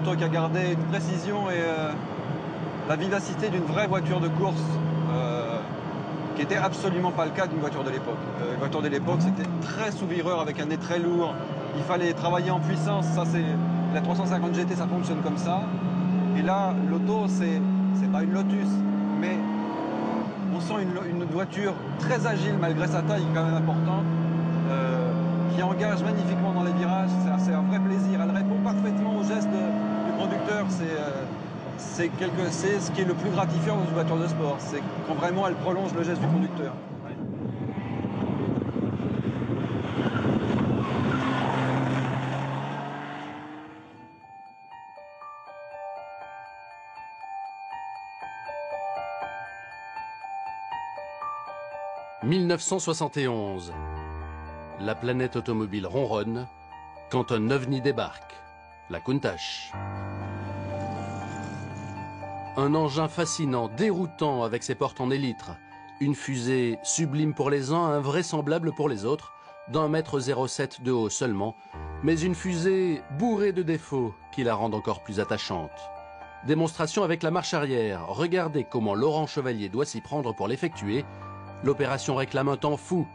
auto qui a gardé une précision et la vivacité d'une vraie voiture de course, qui n'était absolument pas le cas d'une voiture de l'époque. Une voiture de l'époque, c'était très sous-vireur avec un nez très lourd. Il fallait travailler en puissance. Ça, c'est la 350 GT, ça fonctionne comme ça. Et là, l'auto, c'est pas une Lotus, mais on sent une voiture très agile malgré sa taille quand même importante, qui engage magnifiquement dans les virages. C'est un vrai plaisir. Elle répond parfaitement aux gestes du conducteur. C'est ce qui est le plus gratifiant dans une voiture de sport. C'est quand vraiment elle prolonge le geste du conducteur. « 1971. La planète automobile ronronne quand un ovni débarque, la Countach. Un engin fascinant, déroutant avec ses portes en élytre, une fusée sublime pour les uns, invraisemblable pour les autres, d'1,07 m de haut seulement, mais une fusée bourrée de défauts qui la rendent encore plus attachante. Démonstration avec la marche arrière, regardez comment Laurent Chevalier doit s'y prendre pour l'effectuer. L'opération réclame un temps fou,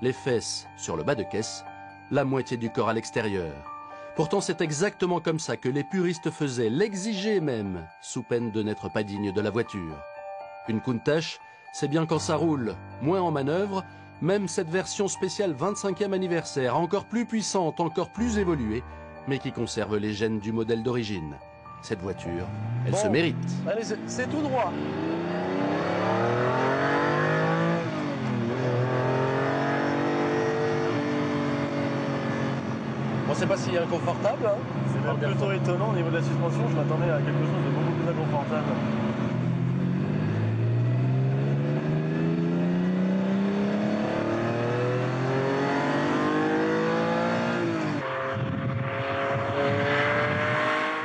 les fesses sur le bas de caisse, la moitié du corps à l'extérieur. Pourtant, c'est exactement comme ça que les puristes faisaient, l'exigeaient même, sous peine de n'être pas dignes de la voiture. Une Countach, c'est bien quand ça roule, moins en manœuvre, même cette version spéciale 25e anniversaire, encore plus puissante, encore plus évoluée, mais qui conserve les gènes du modèle d'origine. Cette voiture, elle se mérite. Allez, c'est tout droit. Bon, c'est pas si inconfortable. Hein. C'est même plutôt étonnant au niveau de la suspension. Je m'attendais à quelque chose de beaucoup plus inconfortable.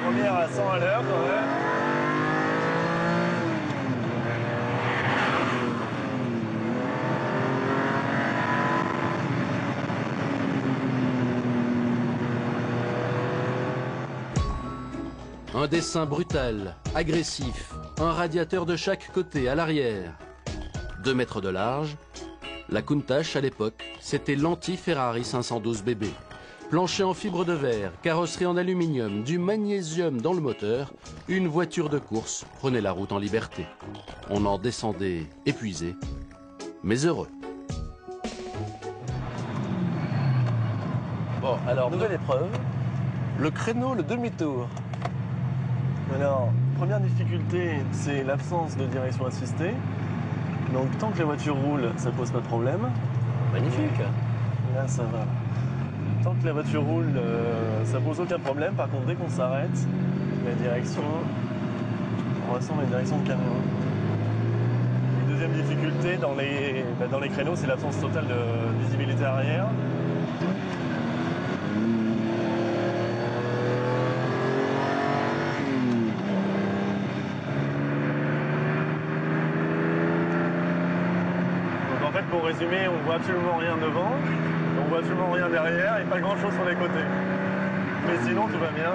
Première à 100 à l'heure quand même. Un dessin brutal, agressif, un radiateur de chaque côté à l'arrière. 2 mètres de large, la Countach à l'époque, c'était l'anti-Ferrari 512 BB. Plancher en fibre de verre, carrosserie en aluminium, du magnésium dans le moteur, une voiture de course prenait la route en liberté. On en descendait épuisé, mais heureux. Bon, alors, nouvelle épreuve. Le créneau, le demi-tour. Alors, première difficulté, c'est l'absence de direction assistée. Donc, tant que la voiture roule, ça pose pas de problème. Magnifique. Là, ça va. Tant que la voiture roule, ça pose aucun problème. Par contre, dès qu'on s'arrête, la direction, on ressent la direction de camion. Et deuxième difficulté, dans les créneaux, c'est l'absence totale de visibilité arrière. Pour résumer, on voit absolument rien devant, on voit absolument rien derrière et pas grand chose sur les côtés. Mais sinon tout va bien.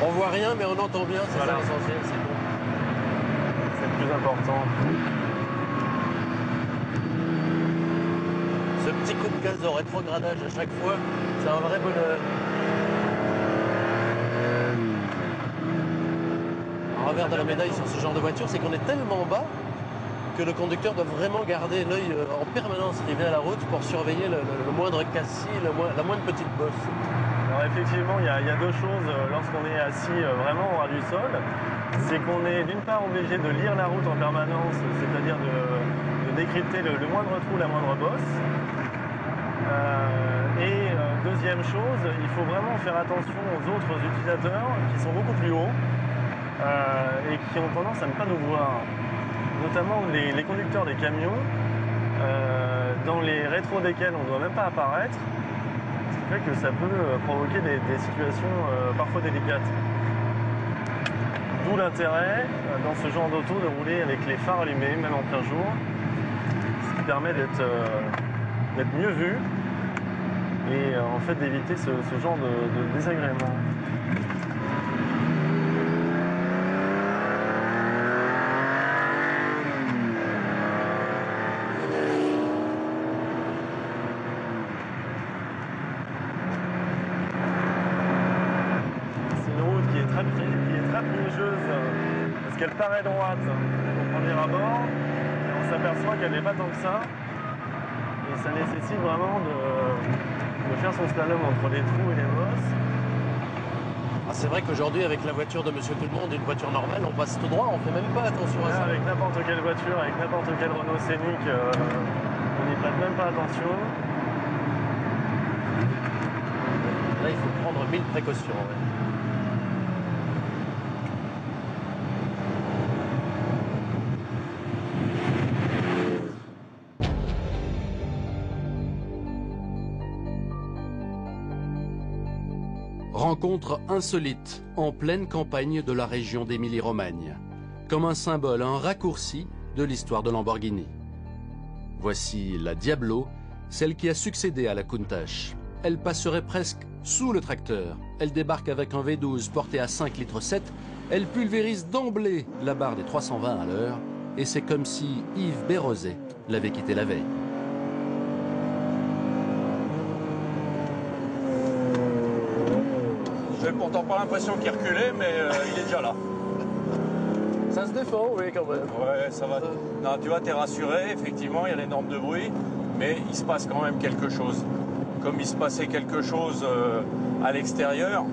On voit rien, mais on entend bien, c'est voilà. ça l'essentiel, c'est bon. C'est le plus important. Ce petit coup de gaz de rétrogradage à chaque fois, c'est un vrai bonheur. Un revers de la médaille sur ce genre de voiture, c'est qu'on est tellement bas que le conducteur doit vraiment garder l'œil en permanence rivé à la route pour surveiller le moindre cassis, la moindre petite bosse. Alors effectivement, il y a deux choses lorsqu'on est assis vraiment au ras du sol. C'est qu'on est d'une part obligé de lire la route en permanence, c'est-à-dire de décrypter le moindre trou, la moindre bosse. Deuxième chose, il faut vraiment faire attention aux autres utilisateurs qui sont beaucoup plus hauts et qui ont tendance à ne pas nous voir. Notamment les conducteurs des camions, dans les rétros desquels on ne doit même pas apparaître, ce qui fait que ça peut provoquer des situations parfois délicates. D'où l'intérêt dans ce genre d'auto de rouler avec les phares allumés, même en plein jour, ce qui permet d'être mieux vu et en fait d'éviter ce genre de désagrément. Parce qu'elle paraît droite au premier abord, et on s'aperçoit qu'elle n'est pas tant que ça. Et ça nécessite vraiment de faire son slalom entre les trous et les bosses. Ah, c'est vrai qu'aujourd'hui, avec la voiture de Monsieur Tout-le-Monde, une voiture normale, on passe tout droit, on fait même pas attention à Là, ça. avec n'importe quelle voiture, avec n'importe quel Renault Scénic, on n'y prête même pas attention. Là, il faut prendre 1000 précautions. Ouais. Rencontre insolite en pleine campagne de la région d'Émilie-Romagne. Comme un symbole, un raccourci de l'histoire de Lamborghini. Voici la Diablo, celle qui a succédé à la Countach. Elle passerait presque sous le tracteur. Elle débarque avec un V12 porté à 5,7 litres. Elle pulvérise d'emblée la barre des 320 à l'heure. Et c'est comme si Yves Bérozet l'avait quitté la veille. J'ai pourtant pas l'impression qu'il reculait, mais il est déjà là. Ça se défend, oui, quand même. Ouais, ça va. Non, tu vois, t'es rassuré, effectivement, il y a les normes de bruit, mais il se passe quand même quelque chose. Comme il se passait quelque chose à l'extérieur,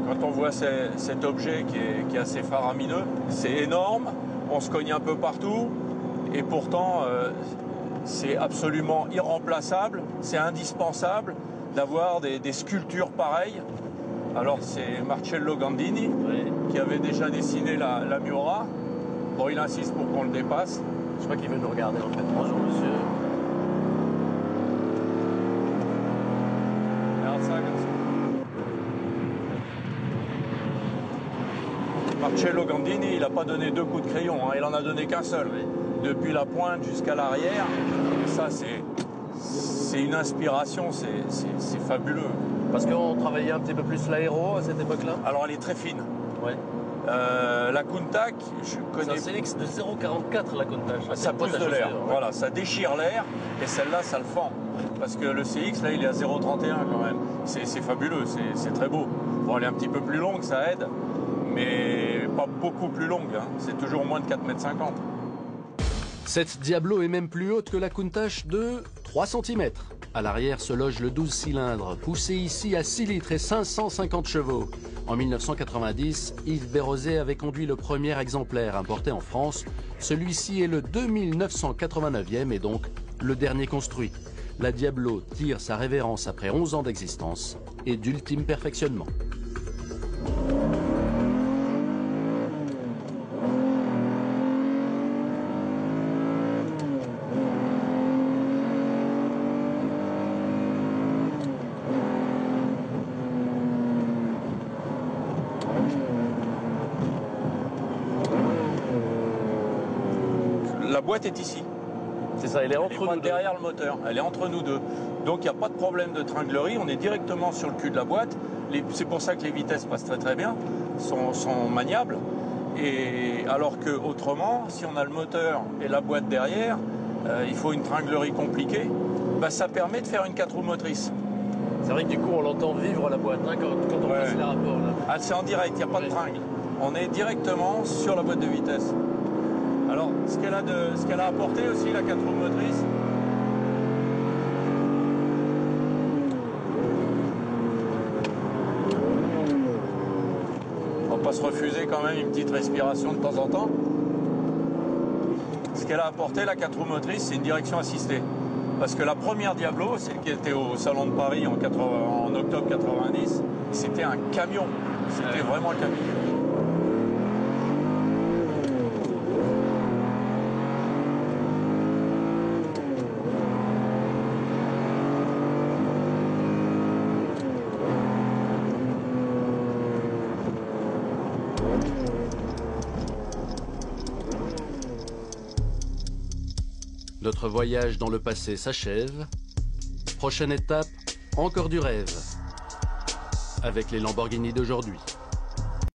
quand on voit cet objet qui est assez faramineux, c'est énorme, on se cogne un peu partout, et pourtant, c'est absolument irremplaçable, c'est indispensable d'avoir des sculptures pareilles. Alors c'est Marcello Gandini qui avait déjà dessiné la Miura. Bon, il insiste pour qu'on le dépasse. Je crois qu'il veut nous regarder en fait. Bonjour monsieur. Regarde ça comme ça. Marcello Gandini, il n'a pas donné 2 coups de crayon, hein, il en a donné qu'un seul. Depuis la pointe jusqu'à l'arrière. Ça c'est une inspiration, c'est fabuleux. Parce qu'on travaillait un petit peu plus l'aéro à cette époque-là. Alors elle est très fine. Ouais. La Countach, je connais. C'est un CX de 0,44 la Countach. Ça pousse de l'air, voilà, ça déchire l'air et celle-là, ça le fend. Parce que le CX, là, il est à 0,31 quand même. C'est fabuleux, c'est très beau. Bon, elle est un petit peu plus longue, ça aide, mais pas beaucoup plus longue. Hein. C'est toujours moins de 4,50 m. Cette Diablo est même plus haute que la Countach de 3 cm. À l'arrière se loge le 12 cylindres, poussé ici à 6 litres et 550 chevaux. En 1990, Yves Bérozet avait conduit le premier exemplaire importé en France. Celui-ci est le 2989e et donc le dernier construit. La Diablo tire sa révérence après 11 ans d'existence et d'ultime perfectionnement. La boîte est ici. C'est ça, elle est entre nous deux. Derrière le moteur, elle est entre nous deux. Donc il n'y a pas de problème de tringlerie, on est directement sur le cul de la boîte. C'est pour ça que les vitesses passent très très bien, sont maniables. Et alors que autrement, si on a le moteur et la boîte derrière, il faut une tringlerie compliquée. Bah, ça permet de faire une 4 roues motrices. C'est vrai que du coup on l'entend vivre la boîte hein, quand on passe les rapports. Là. Ah, c'est en direct, il n'y a pas de tringle. On est directement sur la boîte de vitesse. Alors, ce qu'elle a apporté aussi, la 4 roues motrices, on va pas se refuser quand même une petite respiration de temps en temps. Ce qu'elle a apporté, la 4 roues motrices, c'est une direction assistée. Parce que la première Diablo, celle qui était au Salon de Paris en octobre 90, c'était un camion. C'était vraiment un camion. Notre voyage dans le passé s'achève. Prochaine étape, Encore du rêve avec les Lamborghini d'aujourd'hui.